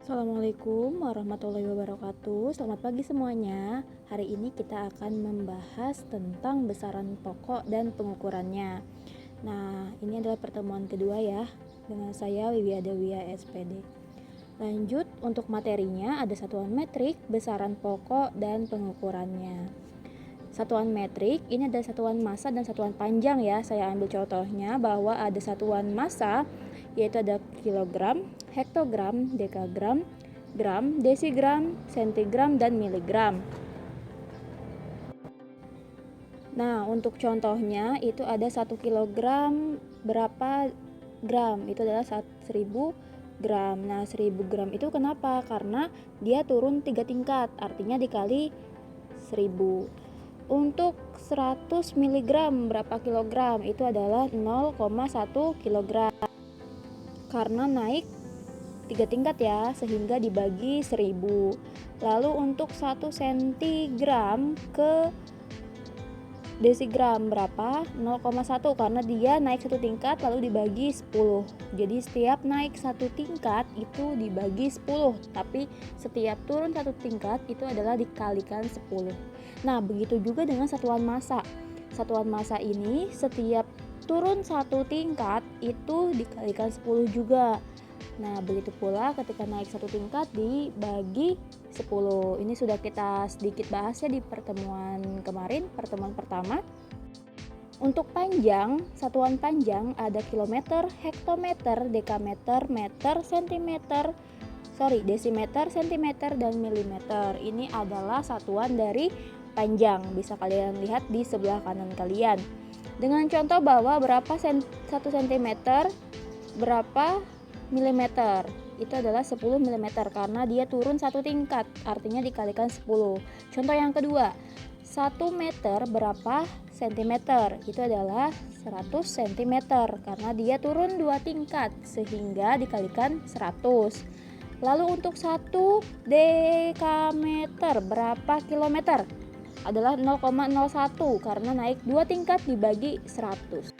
Assalamualaikum warahmatullahi wabarakatuh. Selamat pagi semuanya. Hari ini kita akan membahas tentang besaran pokok dan pengukurannya. Nah, ini adalah pertemuan kedua ya dengan saya Wiwi Adawiyah SPD. Lanjut, untuk materinya ada satuan metrik, besaran pokok, dan pengukurannya. Satuan metrik ini ada satuan massa dan satuan panjang ya. Saya ambil contohnya bahwa ada satuan massa yaitu ada kilogram, hektogram, dekagram, gram, desigram, sentigram, dan miligram. Nah, untuk contohnya itu ada 1 kilogram berapa gram, itu adalah 1000 gram. Nah, 1000 gram itu kenapa? Karena dia turun 3 tingkat, artinya dikali 1000. Untuk 100 mg berapa kilogram, itu adalah 0,1 kilogram. Karena naik 3 tingkat ya, sehingga dibagi 1000. Lalu untuk 1 cm ke desigram berapa? 0,1, karena dia naik 1 tingkat lalu dibagi 10. Jadi setiap naik 1 tingkat itu dibagi 10, tapi setiap turun 1 tingkat itu adalah dikalikan 10. Nah, begitu juga dengan satuan massa. Satuan massa ini setiap turun 1 tingkat itu dikalikan 10 juga. Nah, begitu pula ketika naik 1 tingkat dibagi 10. Ini sudah kita sedikit bahas ya di pertemuan kemarin, pertemuan pertama. Untuk panjang, satuan panjang ada kilometer, hektometer, dekameter, meter, desimeter, sentimeter, dan milimeter. Ini adalah satuan dari panjang. Bisa kalian lihat di sebelah kanan kalian. Dengan contoh bahwa berapa 1 cm berapa milimeter, itu adalah 10 mm karena dia turun 1 tingkat, artinya dikalikan 10. Contoh yang kedua, 1 meter berapa sentimeter, itu adalah 100 cm karena dia turun 2 tingkat sehingga dikalikan 100. Lalu untuk 1 dekameter berapa kilometer, adalah 0,01 karena naik 2 tingkat dibagi 100.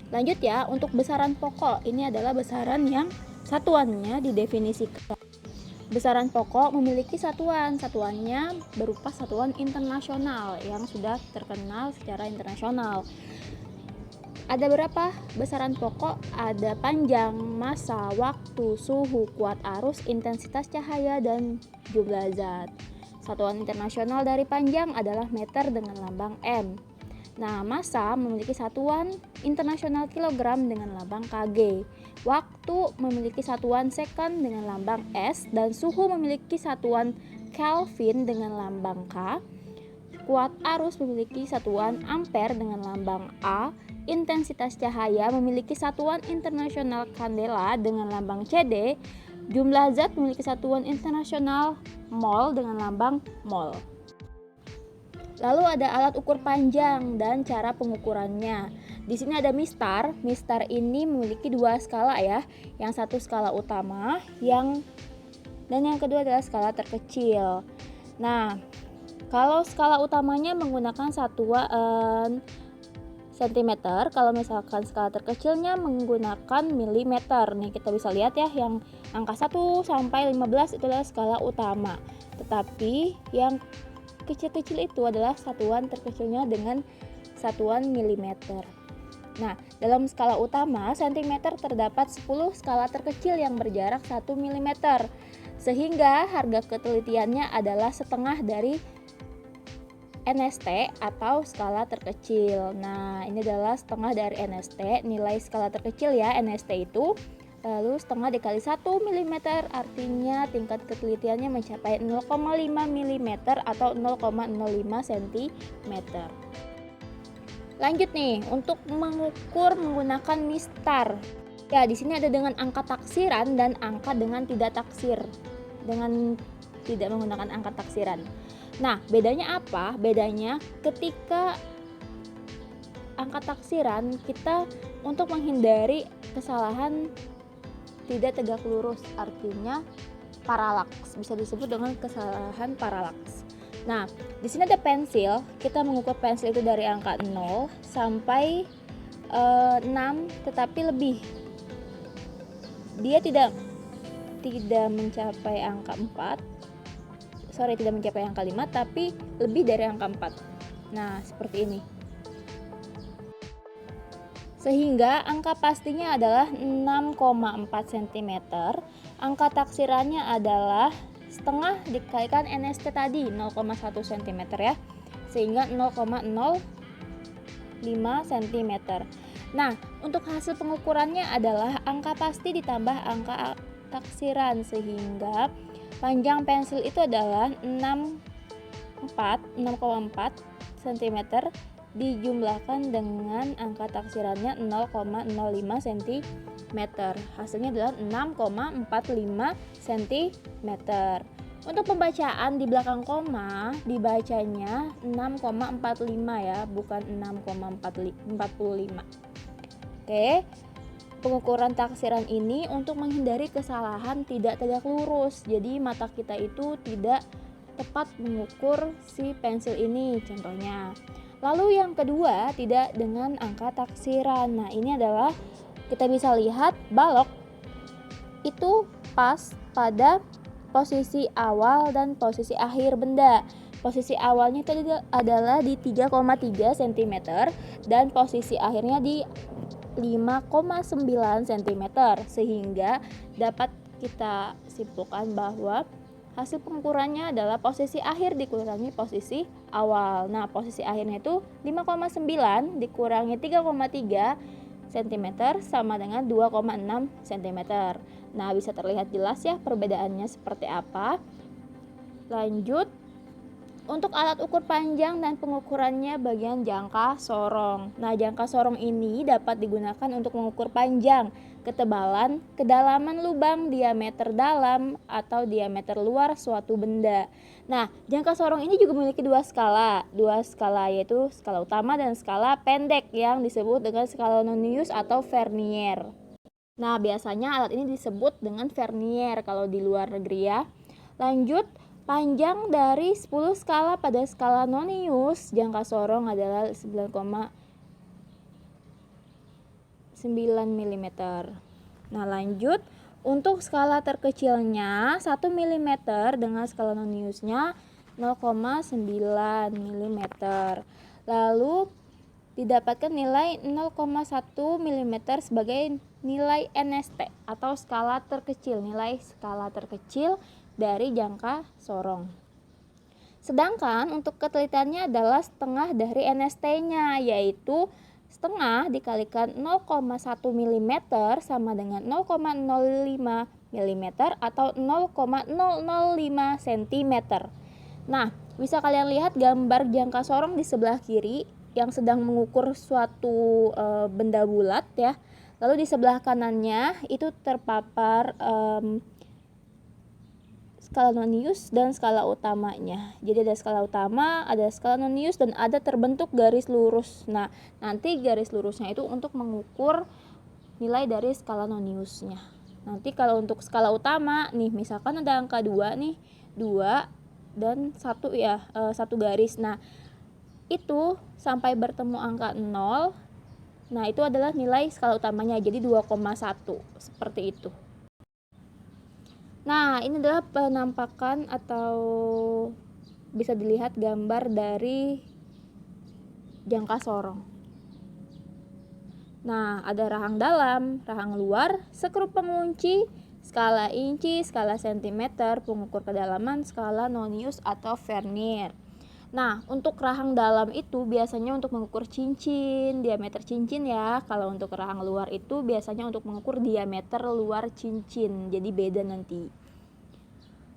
Lanjut ya, untuk besaran pokok, ini adalah besaran yang satuannya didefinisikan. Besaran pokok memiliki satuannya berupa satuan internasional yang sudah terkenal secara internasional. Ada berapa besaran pokok? Ada panjang, massa, waktu, suhu, kuat arus, intensitas cahaya, dan jumlah zat. Satuan internasional dari panjang adalah meter dengan lambang M. Nah, massa memiliki satuan internasional kilogram dengan lambang kg. Waktu memiliki satuan second dengan lambang S, dan suhu memiliki satuan Kelvin dengan lambang K. Kuat arus memiliki satuan ampere dengan lambang A. Intensitas cahaya memiliki satuan internasional kandela dengan lambang CD. Jumlah zat memiliki satuan internasional mol dengan lambang mol. Lalu ada alat ukur panjang dan cara pengukurannya. Di sini ada mistar. Mistar ini memiliki 2 skala ya. Yang satu skala utama, dan yang kedua adalah skala terkecil. Nah, kalau skala utamanya menggunakan satuan cm, kalau misalkan skala terkecilnya menggunakan milimeter. Nih kita bisa lihat ya, yang angka 1 sampai 15 itu adalah skala utama. Tetapi yang kecil-kecil itu adalah satuan terkecilnya dengan satuan milimeter. Nah, dalam skala utama cm terdapat 10 skala terkecil yang berjarak 1 mm. Sehingga harga ketelitiannya adalah setengah dari NST atau skala terkecil. Nah, ini adalah setengah dari NST, nilai skala terkecil ya NST itu. Lalu setengah dikali 1 mm artinya tingkat ketelitiannya mencapai 0,5 mm atau 0,05 cm. Lanjut nih, untuk mengukur menggunakan mistar. Ya, di sini ada dengan angka taksiran dan angka dengan tidak taksir. Dengan tidak menggunakan angka taksiran. Nah, bedanya apa? Bedanya ketika angka taksiran kita untuk menghindari kesalahan tidak tegak lurus, artinya paralaks, bisa disebut dengan kesalahan paralaks. Nah, di sini ada pensil. Kita mengukur pensil itu dari angka 0 sampai 6 tetapi lebih. Dia tidak tidak mencapai angka 4, tidak mencapai angka 5, tapi lebih dari angka 4. Nah, seperti ini. Sehingga angka pastinya adalah 6,4 cm. Angka taksirannya adalah setengah dikalikan NST tadi, 0,1 cm ya. Sehingga 0,05 cm. Nah, untuk hasil pengukurannya adalah angka pasti ditambah angka taksiran, sehingga panjang pensil itu adalah 6,4 cm dijumlahkan dengan angka taksirannya 0,05 cm. Hasilnya adalah 6,45 cm. Untuk pembacaan di belakang koma dibacanya 6,45 ya, bukan 6,45. Oke. Pengukuran taksiran ini untuk menghindari kesalahan tidak tegak lurus. Jadi mata kita itu tidak tepat mengukur si pensil ini contohnya. Lalu yang kedua, tidak dengan angka taksiran. Nah, ini adalah kita bisa lihat balok itu pas pada posisi awal dan posisi akhir benda. Posisi awalnya itu adalah di 3,3 cm dan posisi akhirnya di 5,9 cm, sehingga dapat kita simpulkan bahwa hasil pengukurannya adalah posisi akhir dikurangi posisi awal. Nah, posisi akhirnya itu 5,9 dikurangi 3,3 cm sama dengan 2,6 cm. Nah, bisa terlihat jelas ya perbedaannya seperti apa. Lanjut, untuk alat ukur panjang dan pengukurannya bagian jangka sorong. Nah, jangka sorong ini dapat digunakan untuk mengukur panjang, ketebalan, kedalaman lubang, diameter dalam atau diameter luar suatu benda. Nah, jangka sorong ini juga memiliki dua skala yaitu skala utama dan skala pendek yang disebut dengan skala Nonius atau Vernier. Nah, biasanya alat ini disebut dengan Vernier kalau di luar negeri ya. Lanjut, panjang dari 10 skala pada skala Nonius, jangka sorong adalah 9,9 mm. Nah, lanjut, untuk skala terkecilnya 1 mm dengan skala Noniusnya 0,9 mm. Lalu didapatkan nilai 0,1 mm sebagai nilai NST atau skala terkecil, nilai skala terkecil dari jangka sorong. Sedangkan untuk ketelitiannya adalah setengah dari NST-nya, yaitu setengah dikalikan 0,1 mm sama dengan 0,05 mm atau 0,005 cm. Nah, bisa kalian lihat gambar jangka sorong di sebelah kiri yang sedang mengukur suatu benda bulat ya. Lalu di sebelah kanannya itu terpapar skala Nonius dan skala utamanya. Jadi ada skala utama, ada skala Nonius, dan ada terbentuk garis lurus. Nah, nanti garis lurusnya itu untuk mengukur nilai dari skala Noniusnya. Nanti kalau untuk skala utama nih, misalkan ada angka 2 nih, 2 dan 1 ya, 1 garis. Nah, itu sampai bertemu angka 0. Nah, itu adalah nilai skala utamanya, jadi 2,1 seperti itu. Nah, ini adalah penampakan atau bisa dilihat gambar dari jangka sorong. Nah, ada rahang dalam, rahang luar, skrup pengunci, skala inci, skala sentimeter, pengukur kedalaman, skala Nonius atau Vernier. Nah, untuk rahang dalam itu biasanya untuk mengukur cincin, diameter cincin ya. Kalau untuk rahang luar itu biasanya untuk mengukur diameter luar cincin. Jadi beda nanti.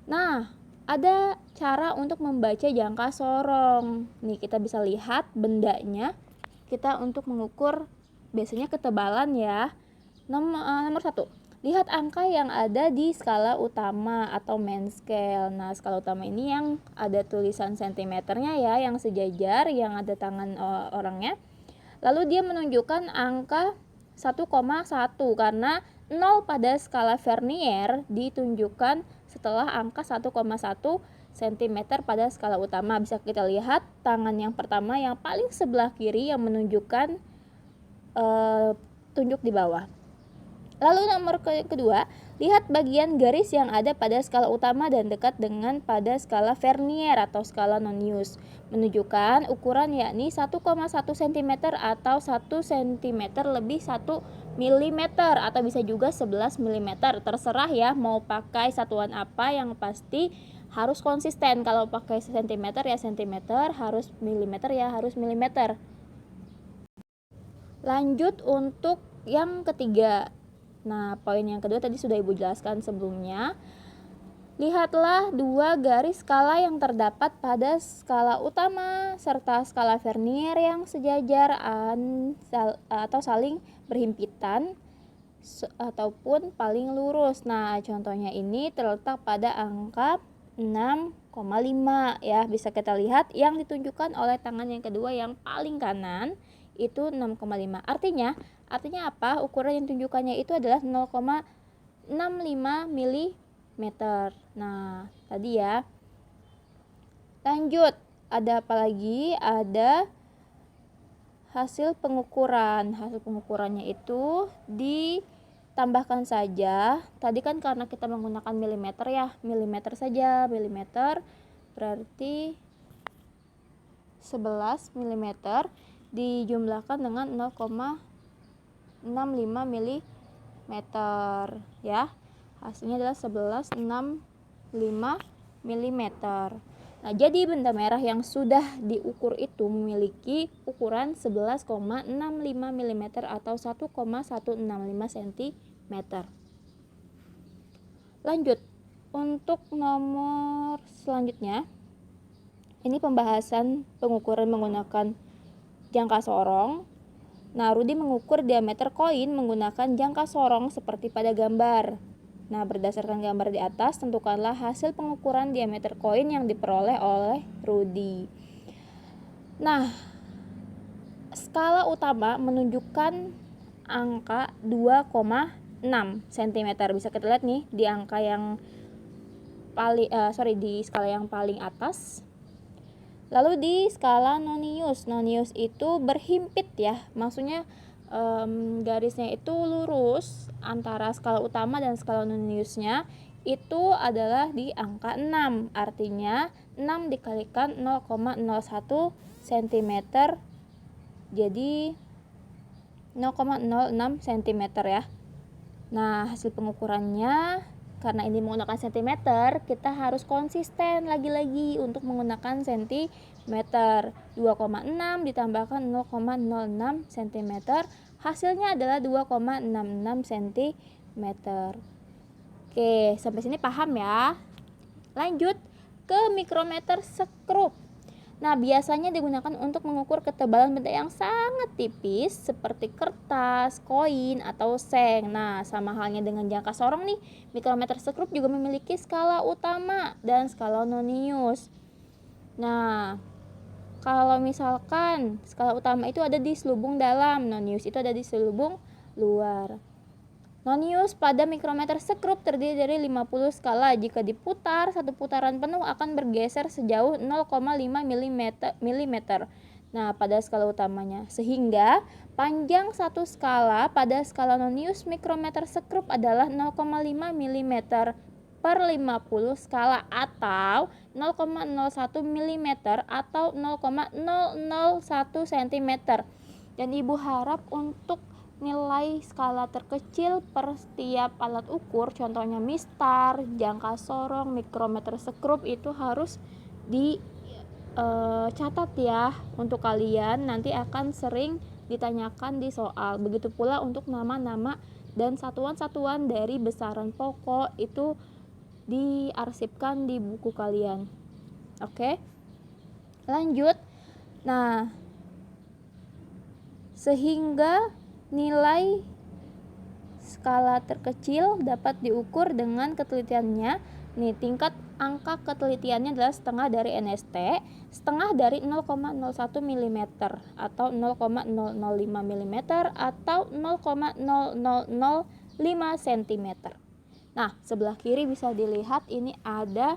Nah, ada cara untuk membaca jangka sorong. Nih, kita bisa lihat bendanya. Kita untuk mengukur biasanya ketebalan ya. Nomor 1. Lihat angka yang ada di skala utama atau main scale. Nah, skala utama ini yang ada tulisan sentimeternya ya, yang sejajar, yang ada tangan orangnya. Lalu dia menunjukkan angka 1,1 karena 0 pada skala Vernier ditunjukkan setelah angka 1,1 cm pada skala utama. Bisa kita lihat tangan yang pertama yang paling sebelah kiri yang menunjukkan tunjuk di bawah. Lalu nomor kedua, Lihat bagian garis yang ada pada skala utama dan dekat dengan pada skala vernier atau skala nonius. Menunjukkan ukuran yakni 1,1 cm atau 1 cm lebih 1 mm atau bisa juga 11 mm. Terserah ya mau pakai satuan apa, yang pasti harus konsisten. Kalau pakai cm ya cm, harus mm ya harus mm. Lanjut untuk yang ketiga. Nah, poin yang kedua tadi sudah Ibu jelaskan sebelumnya. Lihatlah dua garis skala yang terdapat pada skala utama serta skala vernier yang sejajar atau saling berhimpitan ataupun paling lurus. Nah, contohnya ini terletak pada angka 6,5 ya. Bisa kita lihat yang ditunjukkan oleh tangan yang kedua yang paling kanan itu 6,5. Artinya apa? Ukuran yang tunjukkannya itu adalah 0,65 mm. Nah, tadi ya. Lanjut, ada apa lagi? Ada hasil pengukuran. Hasil pengukurannya itu ditambahkan saja. Tadi kan karena kita menggunakan milimeter ya, milimeter saja. Milimeter berarti 11 mm dijumlahkan dengan 0,65 mm ya. Hasilnya adalah 11,65 mm. Nah, jadi benda merah yang sudah diukur itu memiliki ukuran 11,65 mm atau 1,165 cm. Lanjut, untuk nomor selanjutnya ini pembahasan pengukuran menggunakan jangka sorong. Nah, Rudi mengukur diameter koin menggunakan jangka sorong seperti pada gambar. Nah, berdasarkan gambar di atas, tentukanlah hasil pengukuran diameter koin yang diperoleh oleh Rudi. Nah, skala utama menunjukkan angka 2,6 cm. Bisa kita lihat nih di angka yang di skala yang paling atas. Lalu di skala nonius itu berhimpit ya, maksudnya garisnya itu lurus antara skala utama dan skala noniusnya itu adalah di angka 6. Artinya 6 dikalikan 0,01 cm jadi 0,06 cm ya. Nah, hasil pengukurannya karena ini menggunakan cm, kita harus konsisten lagi-lagi untuk menggunakan cm. 2,6 ditambahkan 0,06 cm, hasilnya adalah 2,66 cm. Oke, sampai sini paham ya? Lanjut ke mikrometer sekrup. Nah, biasanya digunakan untuk mengukur ketebalan benda yang sangat tipis seperti kertas, koin, atau seng. Nah, sama halnya dengan jangka sorong nih, mikrometer sekrup juga memiliki skala utama dan skala nonius. Nah, kalau misalkan skala utama itu ada di selubung dalam, nonius itu ada di selubung luar. Nonius pada mikrometer sekrup terdiri dari 50 skala. Jika diputar, satu putaran penuh akan bergeser sejauh 0,5 mm. Nah, pada skala utamanya. Sehingga panjang satu skala pada skala nonius mikrometer sekrup adalah 0,5 mm per 50 skala atau 0,01 mm atau 0,001 cm. Dan Ibu harap untuk nilai skala terkecil per setiap alat ukur, contohnya mistar, jangka sorong, mikrometer sekrup itu harus dicatat ya untuk kalian, nanti akan sering ditanyakan di soal. Begitu pula untuk nama-nama dan satuan-satuan dari besaran pokok itu diarsipkan di buku kalian. Oke, lanjut. Nah, sehingga nilai skala terkecil dapat diukur dengan ketelitiannya. Nih, tingkat angka ketelitiannya adalah setengah dari NST, setengah dari 0,01 mm atau 0,005 mm atau 0,0005 cm. Nah, sebelah kiri bisa dilihat ini ada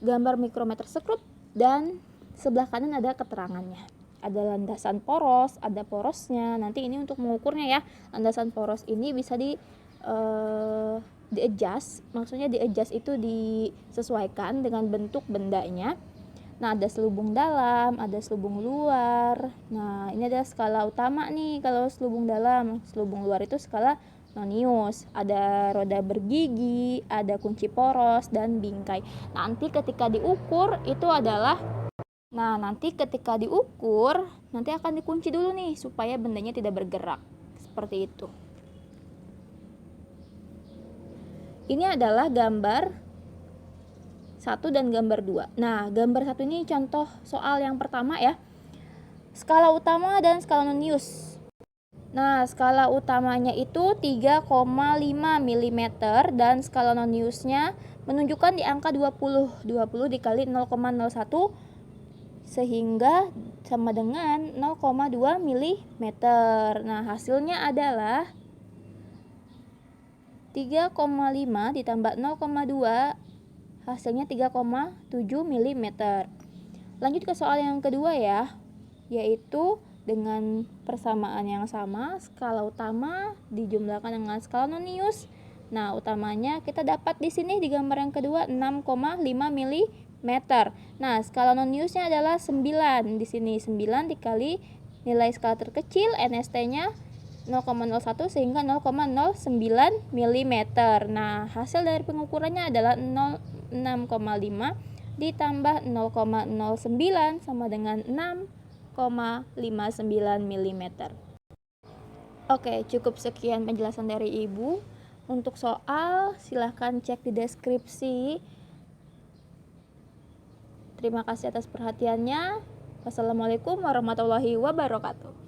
gambar mikrometer sekrup dan sebelah kanan ada keterangannya. Ada landasan poros, ada porosnya. Nanti ini untuk mengukurnya ya. Landasan poros ini bisa di-adjust, maksudnya di-adjust itu disesuaikan dengan bentuk bendanya. Nah, ada selubung dalam, ada selubung luar. Nah, ini adalah skala utama nih kalau selubung dalam. Selubung luar itu skala Nonius. Ada roda bergigi, ada kunci poros, dan bingkai. Nanti ketika diukur nanti akan dikunci dulu nih supaya bendanya tidak bergerak. Seperti itu. Ini adalah gambar 1 dan gambar 2. Nah, gambar 1 ini contoh soal yang pertama ya. Skala utama dan skala Nonius. Nah, skala utamanya itu 3,5 mm dan skala Noniusnya menunjukkan di angka 20. 20 dikali 0,01 sehingga sama dengan 0,2 mm. Nah, hasilnya adalah 3,5 ditambah 0,2 hasilnya 3,7 mm. Lanjut ke soal yang kedua ya, yaitu dengan persamaan yang sama, skala utama dijumlahkan dengan skala Nonius. Nah, utamanya kita dapat di sini di gambar yang kedua 6,5 mm. Nah, skala Noniusnya adalah 9. Di sini 9 dikali nilai skala terkecil NST-nya 0,01 sehingga 0,09 mm. Nah, hasil dari pengukurannya adalah 6,5 ditambah 0,09 sama dengan 6,59 mm. Oke, cukup sekian penjelasan dari Ibu. Untuk soal silahkan cek di deskripsi. Terima kasih atas perhatiannya. Wassalamualaikum warahmatullahi wabarakatuh.